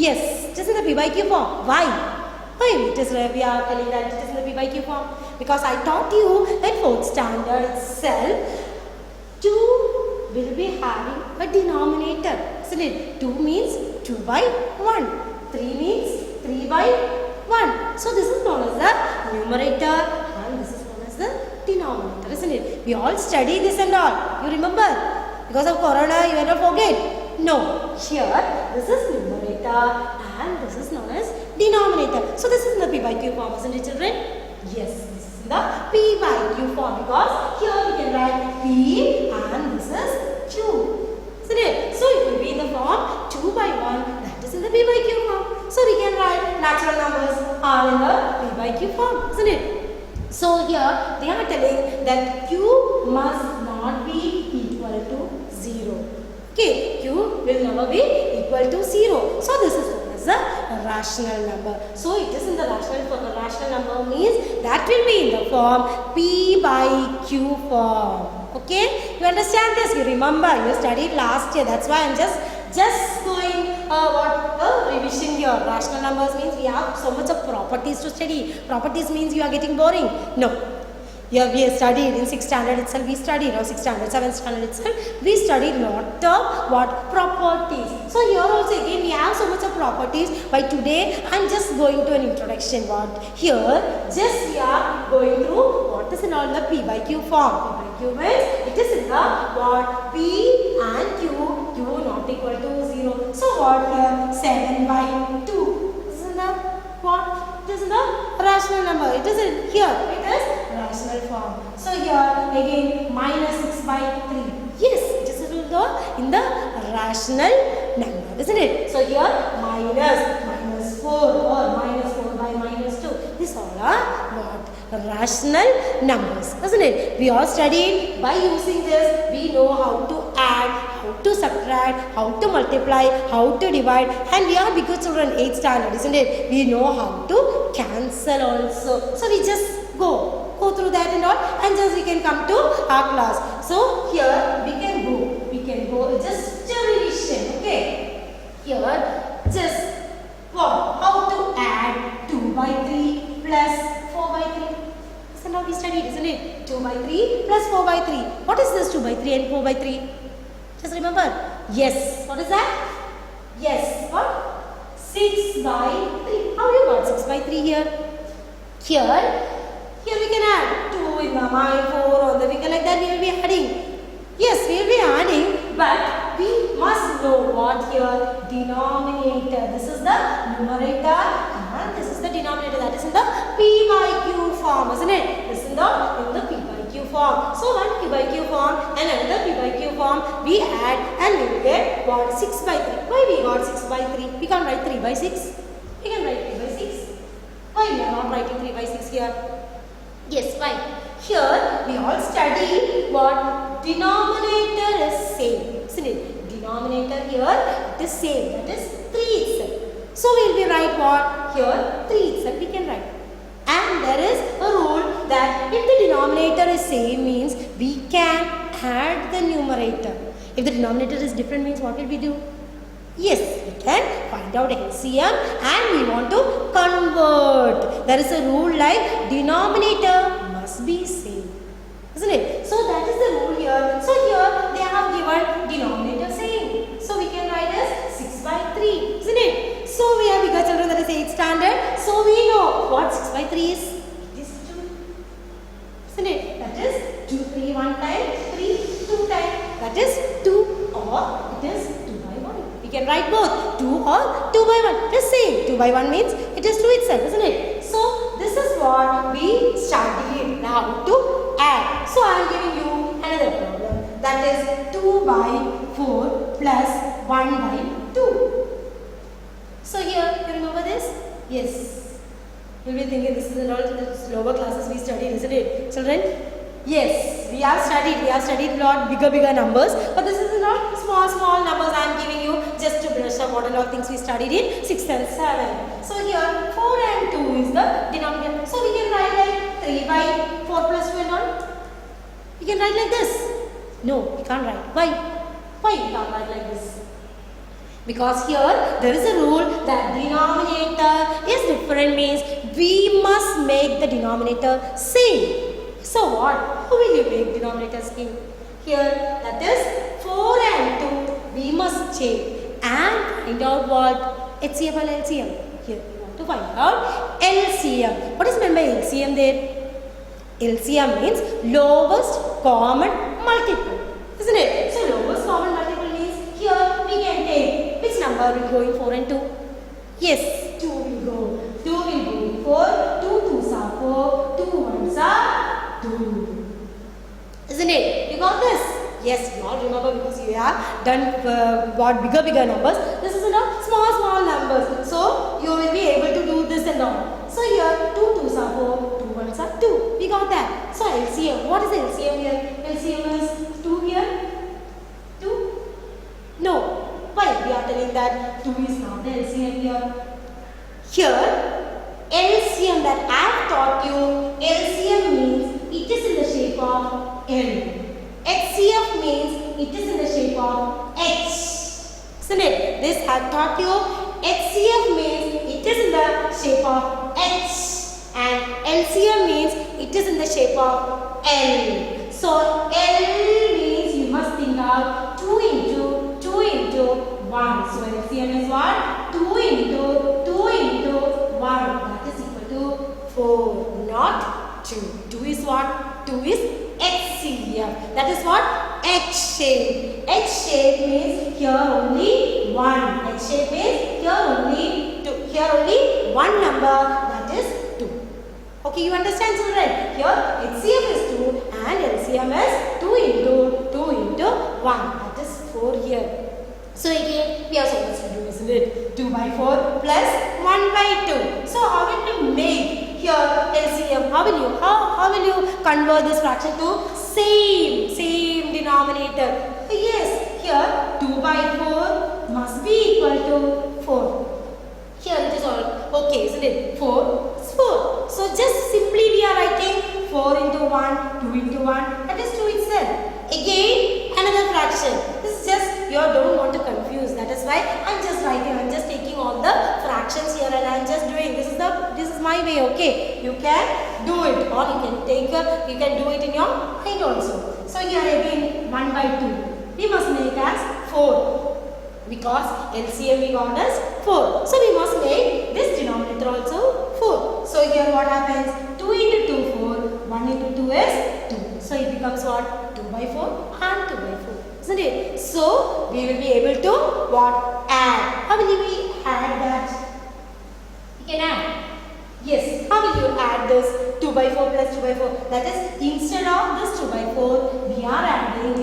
Yes, it is in the P by Q form. Why? Why it is we are telling that it is in the P by Q form? Because I taught you in 4th standard itself, 2 will be having a denominator, isn't it? 2 means 2 by 1. 3 means 3 by 1. So this is known as the numerator and this is known as the denominator, isn't it? We all study this and all. You remember? Because of corona, you ever forget? No. Here, this is numerator and this is known as denominator. So this is in the P by Q form, isn't it, children? Yes, this is in the P by Q form because here we can write P and this is Q, isn't it? So it will be in the form 2 by 1, that is in the P by Q form. So we can write natural numbers are in the P by Q form, isn't it? So here they are telling that Q must not be equal to 0. Okay, Q will never be equal to 0. So this is known as a rational number. So it is in the rational number means that will be in the form P by Q form. Okay, you understand this? You remember you studied last year. That's why I'm just going revision here. Rational numbers means we have so much of properties to study. Properties means you are getting boring. No. Here we studied in 6th standard itself, we studied, or 6th standard, 7th standard itself, we studied lot of properties. So here also again we have so much of properties. By today I am just going to an introduction. Here just we are going through what is in all the P by Q form. P by Q means it is in the P and Q not equal to 0. So here 7 by 2. This is in the It is in the rational number. It is in here. It is rational form. So here again minus 6 by 3. Yes, it is in the rational number, isn't it? So here minus 4 or minus 4 by minus 2. These all are what? Rational numbers, isn't it? We all studied by using this. We know how to add, how to subtract, how to multiply, how to divide, and we are bigger children, 8th standard, isn't it? We know how to cancel also. So we just go through that and all, and just we can come to our class. So here we can go just a revision. Okay, here just how to add 2 by 3 plus 4 by 3. So now we studied, isn't it? 2 by 3 plus 4 by 3. What is this 2 by 3 and 4 by 3? Just remember. Yes. What is that? Yes. What? 6 by 3. How you got 6 by 3 here? Here we can add 2 in the mind, 4 on the finger, like that we will be adding. Yes, we will be adding, but we must know what here? Denominator. This is the numerator and this is the denominator. That is in the P by Q form, isn't it? This is in the P by Q form. So one P by Q form and another P by Q form we add and we will get what? 6 by 3. Why we got 6 by 3? We can't write 3 by 6. We can write 3 by 6. Why we are not writing 3 by 6 here? Yes, fine. Here we all study what? Denominator is same, isn't it? Denominator here it is same, that is 3 itself. So we will write what? Here 3 itself we can write. And there is a rule that if the denominator is same means we can add the numerator. If the denominator is different means what will we do? Yes, we can find out LCM and we want to convert. There is a rule like denominator must be same, isn't it? So that is the rule here. So here they have given denominator same. So we can write as 6 by 3, isn't it? So we have bigger children, that is 8th standard. So we know what 6 by 3 is. It is 2, isn't it? That is 2, 3 one time, 3 2 time. That is 2 or it is 2 by 1. We can write both 2 or 2 by 1. It is same. 2 by 1 means it is 2 itself, isn't it? So this is what we studied now to add. So I am giving you another problem. That is 2 by 4 plus 1 by 2. So here, you remember this? Yes. You will be thinking this is all the lower classes we studied, isn't it, children? Yes, we have studied lot bigger numbers, but this is not small numbers I am giving you just to brush up what all things we studied in 6th and 7th. So here 4 and 2 is the denominator. So we can write like 3 by 4 plus 2 and all. We can write like this. No, we can't write. Why? Why we can't write like this? Because here there is a rule that denominator is different, means we must make the denominator same. So what? How will you make denominator same? Here that is 4 and 2 we must change and find out what? HCF and LCM. Here we want to find out LCM. What is meant by LCM there? LCM means lowest common multiple, isn't it? So lowest common multiple means here we can take which number will go in 4 and 2? Yes, 2 will go. 2 will go in 4. 2 2s are 4. 2 1s are 2. Isn't it? You got this? Yes, you all remember because you have done what bigger numbers. This is small numbers. So you will be able to do this and all. So here 2 2s are 4. 2 1s are 2. We got that. So LCM. What is LCM here? LCM is 2 here. 2? No. Why we are telling that 2 is not the LCM here? Here, LCM that I have taught you, LCM means it is in the shape of L. HCF means it is in the shape of H. Isn't it? This I have taught you. HCF means it is in the shape of H. And LCM means it is in the shape of L. So L means you must think of 2 into 1. So LCM is what? 2 into 1. That is equal to 4, not 2. 2 is what? 2 is HCF. That is what? H shape. H shape means here only 1. H shape means here only 2. Here only one number, that is 2. Okay, you understand, children? Here HCF is 2 and LCM is 2 into 1. That is 4 here. So again, we have so much to do, isn't it? 2 by 4 plus 1 by 2. So how will you make here LCM? How will you convert this fraction to same denominator? Yes, here 2 by 4 must be equal to 4. Here it is all okay, isn't it? 4 is 4. So just simply we are writing 4 into 1, 2 into 1. That is 2 itself. Again, another fraction. This is just you don't want to confuse. That is why I'm just writing. I'm just taking all the fractions here and I'm just doing. This is my way. Okay, you can do it, or you can do it in your mind also. So here again 1 by 2. We must make as 4 because LCM we got as 4. So we must make this denominator also 4. So here what happens? 2 into 2 4. 1 into 2 is 2. So it becomes what? 2 by 4 and 2 by 4. Isn't it? So we will be able to what? Add. How will we add that? You can add. Yes. How will you add this 2 by 4 plus 2 by 4? That is, instead of this 2 by 4, we are writing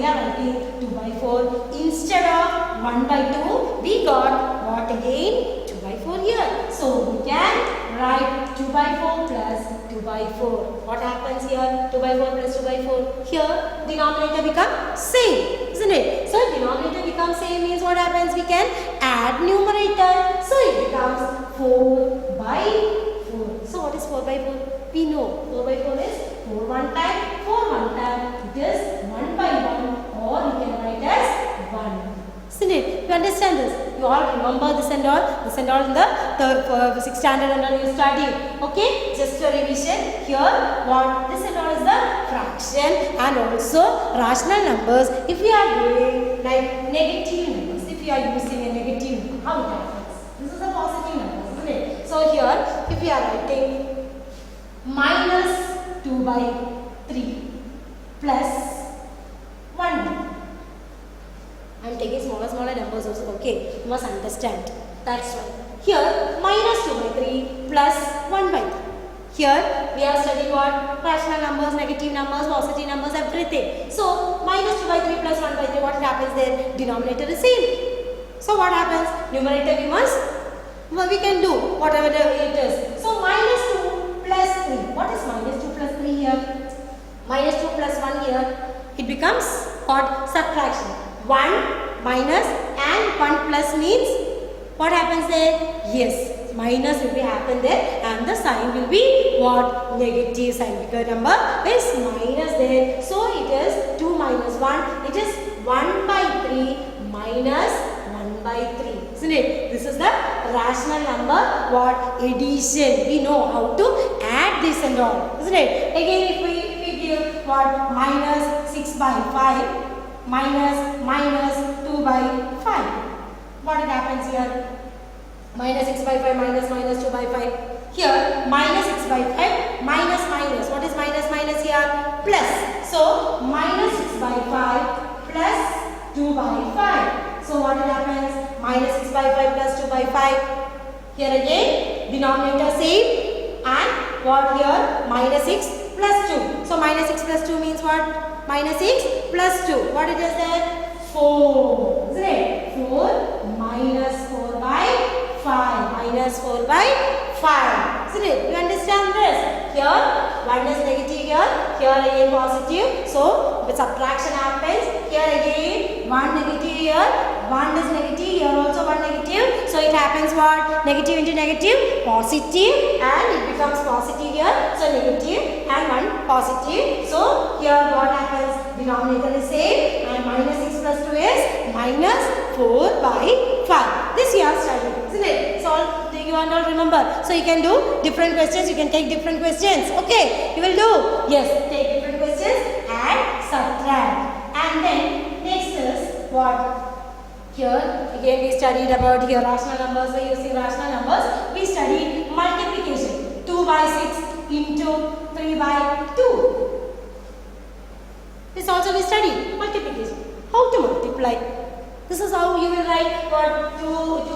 2 by 4. Instead of 1 by 2, we got what again? 2 by 4 here. So we can write 2 by 4 plus 2 by 4. What happens here? 2 by 4 plus 2 by 4. Here, denominator becomes same, isn't it? So denominator becomes same means what happens? We can add numerator. So it becomes 4 by 4. So what is 4 by 4? We know 4 by 4 is 4 one time, 4 one time. It is 1 by 1, or you can write as 1. Isn't it? You understand this? You all remember this and all in the 6th standard and all you study. Okay? Just a revision. Here, what? This and all is the fraction and also rational numbers. If we are doing like negative numbers, if we are using a negative number, how it happens? This is a positive number, isn't it? So here, if we are writing minus 2 by 3 plus 1. I am taking smaller numbers also. Okay, you must understand. That's why. Here, minus 2 by 3 plus 1 by 3. Here, we are studying what? Rational numbers, negative numbers, positive numbers, everything. So, minus 2 by 3 plus 1 by 3, what happens there? Denominator is same. So, what happens? Numerator we can do whatever it is. So, minus 2 plus 3. What is minus 2 plus 3 here? Minus 2 plus 1 here. It becomes what? Subtraction. 1 minus and 1 plus means what happens there? Yes, minus will be happen there and the sign will be what? Negative sign. Bigger number is minus there. So it is 2 minus 1. It is 1 by 3 minus 1 by 3. isn't it? This is the rational number, what? Addition. We know how to add this and all, isn't it? Again, if we give what? Minus 6 by 5 minus 2 by 5. What it happens here? Minus 6 by 5 minus 2 by 5. Here, minus 6 by 5 minus. What is minus here? Plus. So, minus 6 by 5 plus 2 by 5. So, what it happens? Minus 6 by 5 plus 2 by 5. Here again, denominator same. And what here? Minus 6 plus 2. So, minus 6 plus 2 means what? Minus 6 plus 2. What it is there? 4. Isn't it? 4 minus 4 by 5. Minus 4 by 5. Isn't it? You understand this? Here, 1 is negative here again positive. So, the subtraction happens. Here again, 1 negative here, 1 is negative, here also 1 negative. So, it happens what? Negative into negative, positive, and it becomes positive here. So, negative and 1 positive. So, here what happens? Denominator is same and minus 6 plus 2 is minus 4 by 5. This you have studied, isn't it? So, you all remember. So, you can do different questions. You can take different questions. Okay, you will do. Yes, take different questions and subtract. And then next is what? Here again we studied about here rational numbers. By using rational numbers, we studied multiplication. 2 by 6 into 3 by 2. This also we studied multiplication. How to multiply? This is how you will write what 2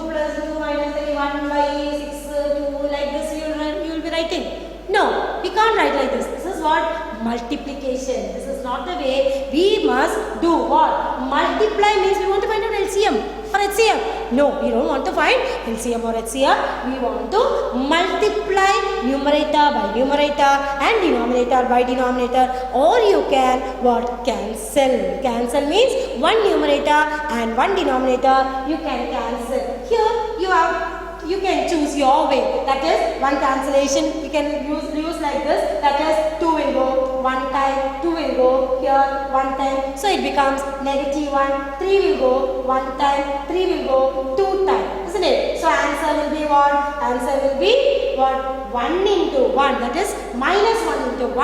plus 2 minus 3 1 by 6 2 like this you will be writing. No, we can't write like this. This is what? Multiplication. This is not the way we must do. What? Multiply means we want to find out LCM or HCM. No, we don't want to find LCM or HCM. We want to multiply numerator by numerator and denominator by denominator. Or you can what? Cancel. Cancel means one numerator and one denominator you can cancel. Here you can choose your way. That is one cancellation you can use like this. That is 2 will go one time, 2 will go here one time. So it becomes negative 1. 3 will go one time, 3 will go 2 times. Isn't it? So answer will be what? Answer will be what? 1 into 1. That is minus 1 into 1.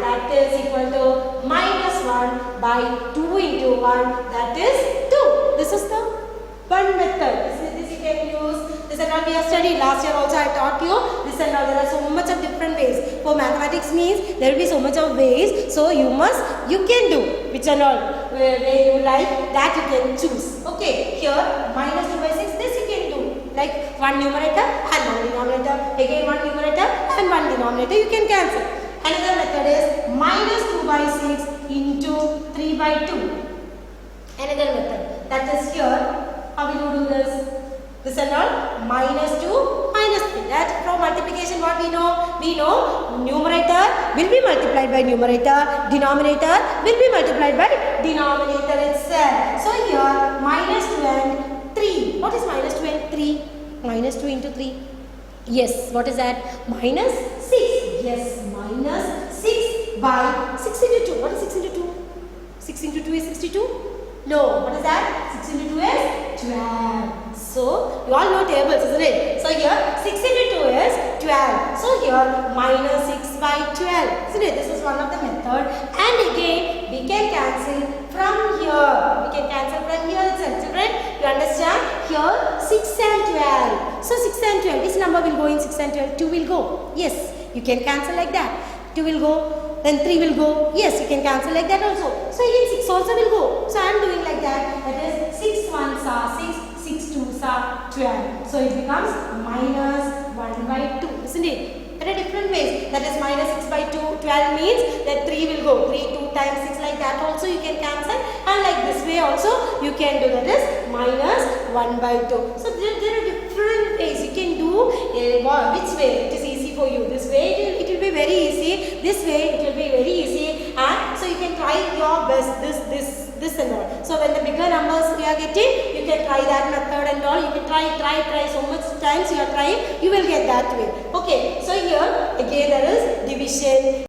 That is equal to minus 1 by 2 into 1. That is 2. This is the one method. This you can use. This and all we have studied. Last year also I taught you this and all. There are so much of different ways. For mathematics means there will be so much of ways. So you can do which and all way you like that you can choose. Okay. Here minus 2 by 6. This you can do. Like one numerator and one denominator. Again one numerator and one denominator. You can cancel. Another method is minus 2 by 6 into 3 by 2. Another method. That is here. How will you do this? This and all minus 2 minus 3. That from multiplication what we know? We know numerator will be multiplied by numerator. Denominator will be multiplied by denominator itself. So here minus 2 and 3. What is minus 2 and 3? Minus 2 into 3. Yes. What is that? Minus 6. Yes. Minus 6 by 6 into 2. What is 6 into 2? 6 into 2 is 62? No. What is that? 6 into 2 is 12. So, you all know tables, isn't it? So, here 6 into 2 is 12. So, here minus 6 by 12. Isn't it? This is one of the method. And again, we can cancel from here. We can cancel from here itself. Children, you understand? Here 6 and 12. So, 6 and 12. This number will go in 6 and 12. 2 will go. Yes, you can cancel like that. 2 will go. Then 3 will go. Yes, you can cancel like that also. So, again 6 also will go. So, I am doing like that. That is 6 1s are 6. 6 2s are 12. So, it becomes minus 1 by 2. Isn't it? There are different ways. That is minus 6 by 2. 12 means that 3 will go. 3 2 times 6 like that also you can cancel. And like this way also you can do. That is minus 1 by 2. So, there are different ways you can do. Which way it is easy for you? This way it will be very easy. This way it will be very easy. And so, you can try your best. This and all. So, when the bigger numbers you are getting, you can try that method and all. You can try so much times you are trying, you will get that way. Okay. So, here again there is division.